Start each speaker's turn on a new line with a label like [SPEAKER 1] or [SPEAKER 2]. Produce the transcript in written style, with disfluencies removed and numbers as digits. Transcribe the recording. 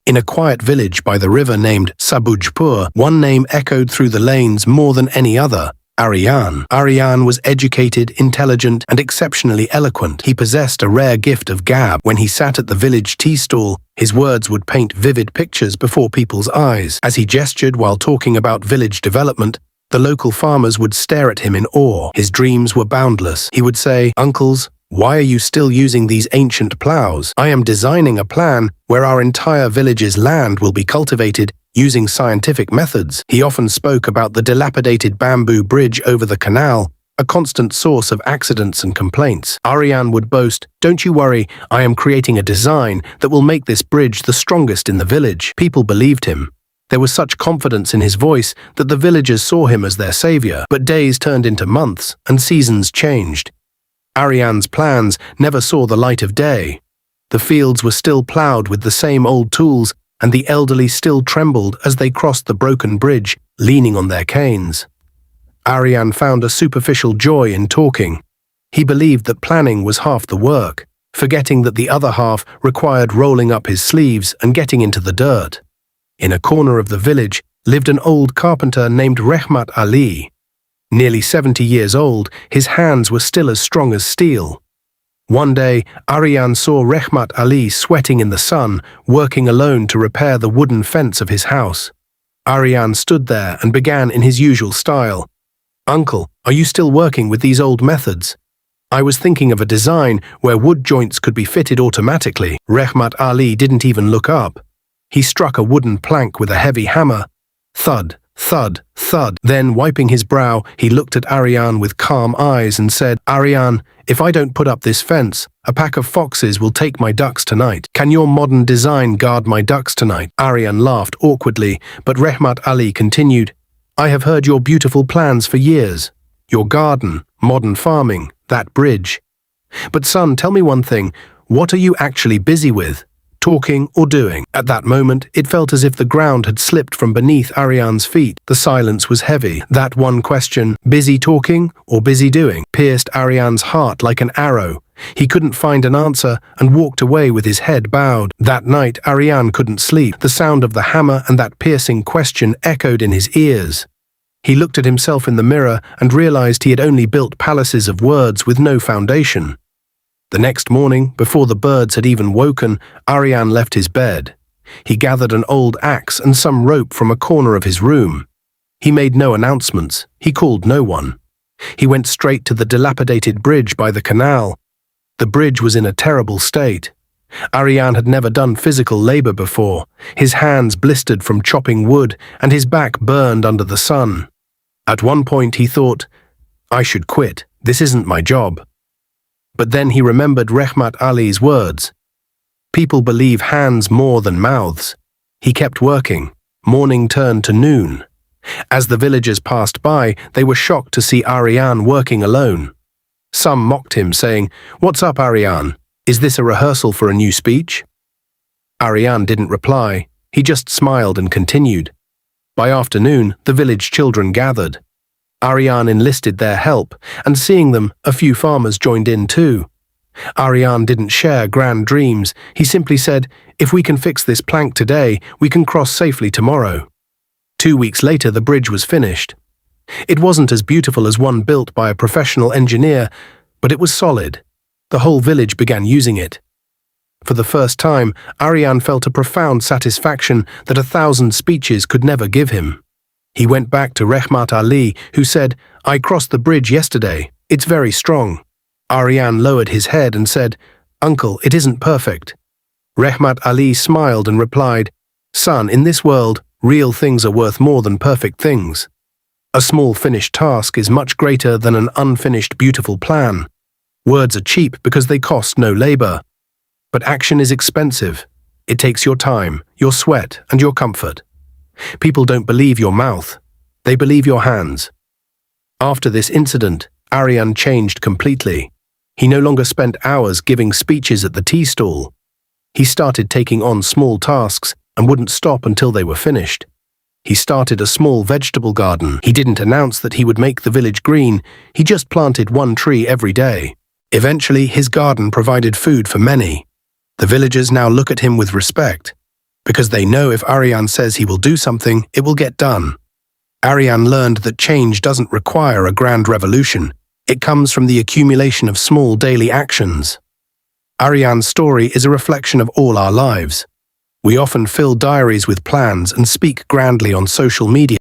[SPEAKER 1] In a quiet village by the river named Sabujpur, one name echoed through the lanes more than any other: Ariyan. Ariyan was educated, intelligent, and exceptionally eloquent. He possessed a rare gift of gab. When he sat at the village tea stall, his words would paint vivid pictures before people's eyes. As he gestured while talking about village development, the local farmers would stare at him in awe. His dreams were boundless. He would say, "Uncles, why are you still using these ancient plows? I am designing a plan where our entire village's land will be cultivated using scientific methods." He often spoke about the dilapidated bamboo bridge over the canal, a constant source of accidents and complaints. Ariyan would boast, "Don't you worry, I am creating a design that will make this bridge the strongest in the village." People believed him. There was such confidence in his voice that the villagers saw him as their savior. But days turned into months, and seasons changed. Ariyan's plans never saw the light of day. The fields were still plowed with the same old tools, and the elderly still trembled as they crossed the broken bridge, leaning on their canes. Ariyan found a superficial joy in talking. He believed that planning was half the work, forgetting that the other half required rolling up his sleeves and getting into the dirt. In a corner of the village lived an old carpenter named Rehmat Ali. Nearly 70 years old, his hands were still as strong as steel. One day, Ariyan saw Rehmat Ali sweating in the sun, working alone to repair the wooden fence of his house. Ariyan stood there and began in his usual style. "Uncle, are you still working with these old methods? I was thinking of a design where wood joints could be fitted automatically." Rehmat Ali didn't even look up. He struck a wooden plank with a heavy hammer. Thud, thud, thud. Then, wiping his brow, he looked at Ariyan with calm eyes and said, "Ariyan, if I don't put up this fence, a pack of foxes will take my ducks tonight. Can your modern design guard my ducks tonight?" Ariyan laughed awkwardly, but Rehmat Ali continued, "I have heard your beautiful plans for years. Your garden, modern farming, that bridge. But son, tell me one thing, what are you actually busy with? Talking or doing?" At that moment, it felt as if the ground had slipped from beneath Ariyan's feet. The silence was heavy. That one question, busy talking or busy doing, pierced Ariyan's heart like an arrow. He couldn't find an answer and walked away with his head bowed. That night, Ariyan couldn't sleep. The sound of the hammer and that piercing question echoed in his ears. He looked at himself in the mirror and realized he had only built palaces of words with no foundation. The next morning, before the birds had even woken, Ariyan left his bed. He gathered an old axe and some rope from a corner of his room. He made no announcements. He called no one. He went straight to the dilapidated bridge by the canal. The bridge was in a terrible state. Ariyan had never done physical labor before. His hands blistered from chopping wood, and his back burned under the sun. At one point he thought, "I should quit. This isn't my job." But then he remembered Rehmat Ali's words. People believe hands more than mouths. He kept working. Morning turned to noon. As the villagers passed by, they were shocked to see Ariyan working alone. Some mocked him, saying, "What's up, Ariyan? Is this a rehearsal for a new speech?" Ariyan didn't reply. He just smiled and continued. By afternoon, the village children gathered. Ariyan enlisted their help, and seeing them, a few farmers joined in too. Ariyan didn't share grand dreams. He simply said, "If we can fix this plank today, we can cross safely tomorrow." 2 weeks later, the bridge was finished. It wasn't as beautiful as one built by a professional engineer, but it was solid. The whole village began using it. For the first time, Ariyan felt a profound satisfaction that 1,000 speeches could never give him. He went back to Rehmat Ali, who said, "I crossed the bridge yesterday. It's very strong." Ariyan lowered his head and said, "Uncle, it isn't perfect." Rehmat Ali smiled and replied, "Son, in this world, real things are worth more than perfect things. A small finished task is much greater than an unfinished beautiful plan. Words are cheap because they cost no labor. But action is expensive. It takes your time, your sweat, and your comfort. People don't believe your mouth. They believe your hands." After this incident, Ariyan changed completely. He no longer spent hours giving speeches at the tea stall. He started taking on small tasks and wouldn't stop until they were finished. He started a small vegetable garden. He didn't announce that he would make the village green. He just planted one tree every day. Eventually, his garden provided food for many. The villagers now look at him with respect. because they know if Ariyan says he will do something, it will get done. Ariyan learned that change doesn't require a grand revolution. It comes from the accumulation of small daily actions. Ariyan's story is a reflection of all our lives. We often fill diaries with plans and speak grandly on social media.